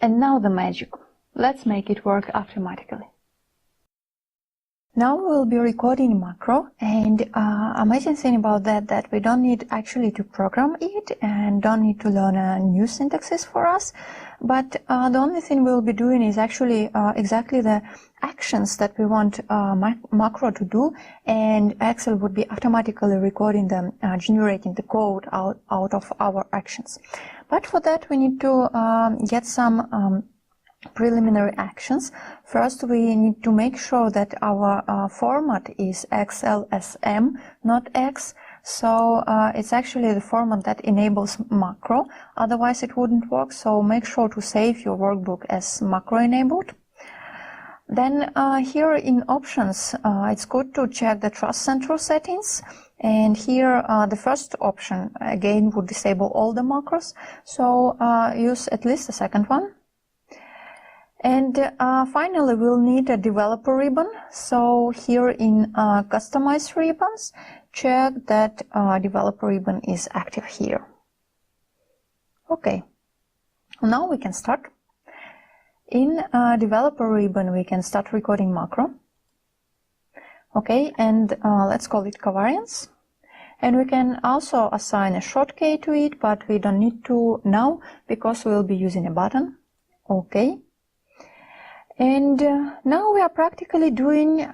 And now the magic. Let's make it work automatically. Now we'll be recording macro, and amazing thing about that we don't need actually to program it and don't need to learn a new syntaxes for us, but the only thing we'll be doing is actually exactly the actions that we want macro to do, and Excel would be automatically recording them, generating the code out of our actions. But for that we need to get some preliminary actions. First, we need to make sure that our format is XLSM, not X. So it's actually the format that enables macro. Otherwise, it wouldn't work. So make sure to save your workbook as macro enabled. Then here in options, it's good to check the Trust Central settings. And here the first option again would disable all the macros. So use at least the second one. And finally, we'll need a developer ribbon. So here in Customize ribbons, check that developer ribbon is active here. Okay, now we can start. In developer ribbon, we can start recording macro. Okay, and let's call it covariance. And we can also assign a short K to it, but we don't need to now because we'll be using a button. Okay. And now we are practically doing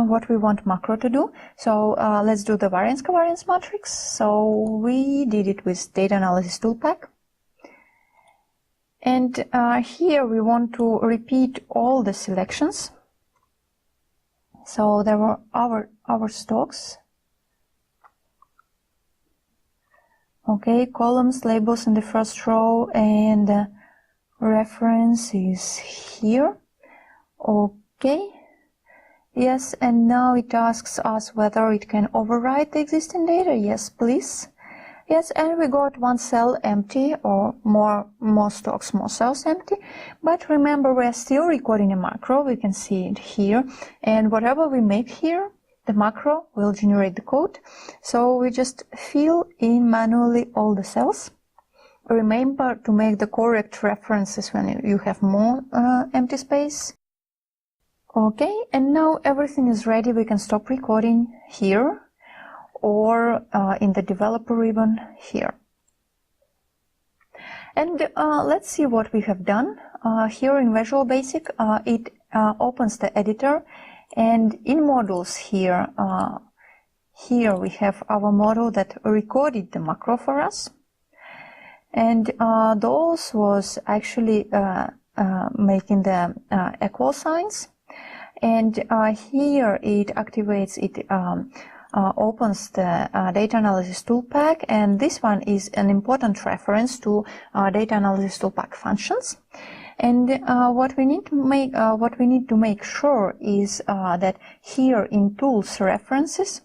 what we want macro to do. So let's do the variance covariance matrix. So we did it with data analysis toolpack. And here we want to repeat all the selections. So there were our stocks. Okay, columns, labels in the first row, and reference is here. Okay, yes, and now it asks us whether it can overwrite the existing data. Yes, please. Yes, and we got one cell empty, or more stocks, more cells empty. But remember, we are still recording a macro. We can see it here. And whatever we make here, the macro will generate the code. So we just fill in manually all the cells. Remember to make the correct references when you have more empty space. Okay, and now everything is ready. We can stop recording here or in the developer ribbon here. And let's see what we have done. Here in Visual Basic, it opens the editor, and in modules here, here we have our model that recorded the macro for us. And those was actually making the equal signs. And here it activates, it opens the data analysis toolpack, and this one is an important reference to data analysis toolpack functions. And what we need to make sure is that here in tools references,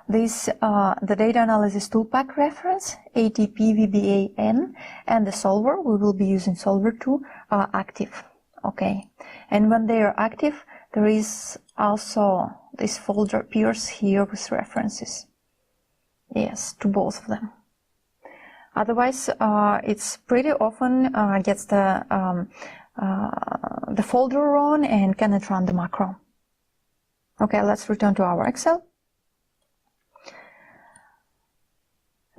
this the data analysis toolpack reference ATP VBAN and the solver, we will be using solver 2, are active. Okay, and when they are active, there is also this folder appears here with references. Yes, to both of them. Otherwise, it's pretty often gets the folder wrong and cannot run the macro. Okay, let's return to our Excel.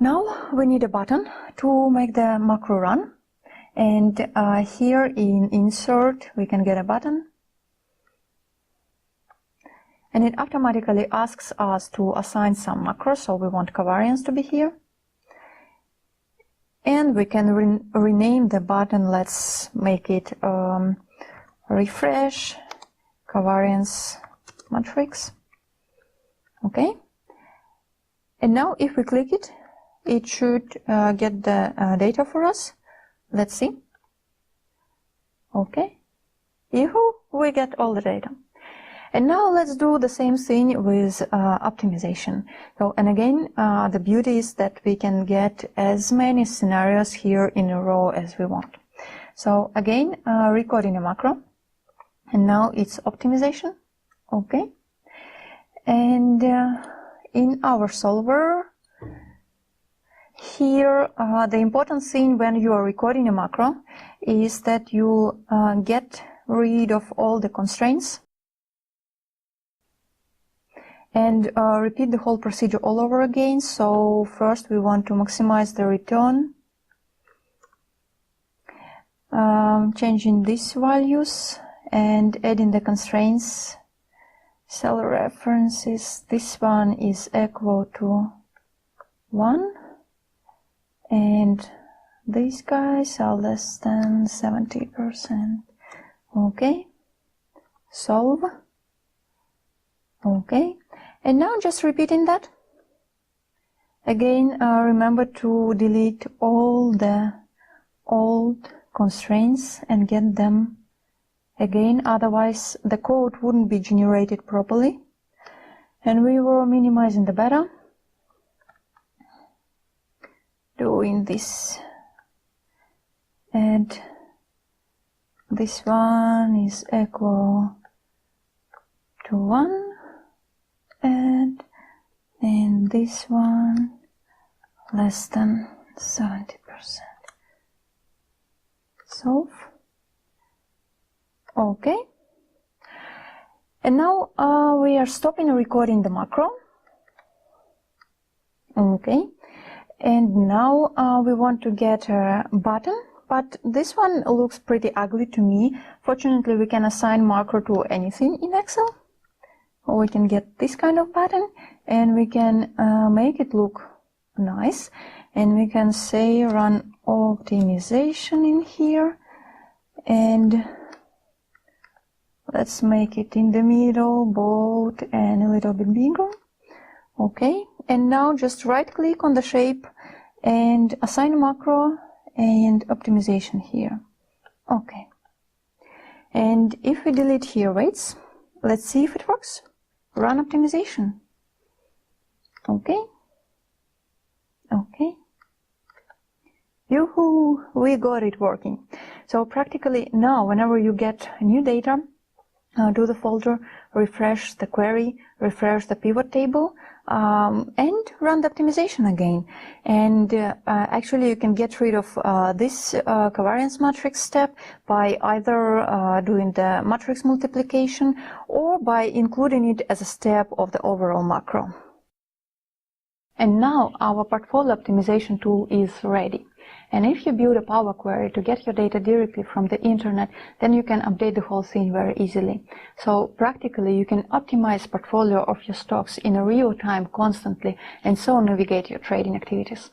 Now we need a button to make the macro run. And here in Insert, we can get a button. And it automatically asks us to assign some macros, so we want covariance to be here. And we can rename the button. Let's make it refresh covariance matrix. Okay. And now if we click it, it should get the data for us. Let's see. Okay. Yoo-hoo, we get all the data. And now let's do the same thing with optimization. So, and again, the beauty is that we can get as many scenarios here in a row as we want. So again, recording a macro, and now it's optimization. Okay. And in our solver, here the important thing when you are recording a macro is that you get rid of all the constraints and repeat the whole procedure all over again. So first we want to maximize the return, changing these values and adding the constraints. Cell references, this one is equal to 1 and these guys are less than 70%. Okay, solve. Okay, and now just repeating that. Again, remember to delete all the old constraints and get them again, otherwise the code wouldn't be generated properly. And we were minimizing the beta, doing this, and this one is equal to 1, and this one less than 70%. Solve. Okay. And now we are stopping recording the macro. Okay. And now we want to get a button, but this one looks pretty ugly to me. Fortunately, we can assign macro to anything in Excel. Or we can get this kind of button and we can make it look nice. And we can say run optimization in here. And let's make it in the middle, bold, and a little bit bigger. Okay, and now just right click on the shape and assign macro and optimization here. Okay, and if we delete here weights, let's see if it works. Run optimization. Okay, okay. Yoo-hoo, we got it working. So practically now, whenever you get new data, do the folder, refresh the query, refresh the pivot table, and run the optimization again. And actually you can get rid of this covariance matrix step by either doing the matrix multiplication or by including it as a step of the overall macro. And now our portfolio optimization tool is ready. And if you build a Power Query to get your data directly from the internet, then you can update the whole thing very easily. So practically you can optimize portfolio of your stocks in a real time constantly and so navigate your trading activities.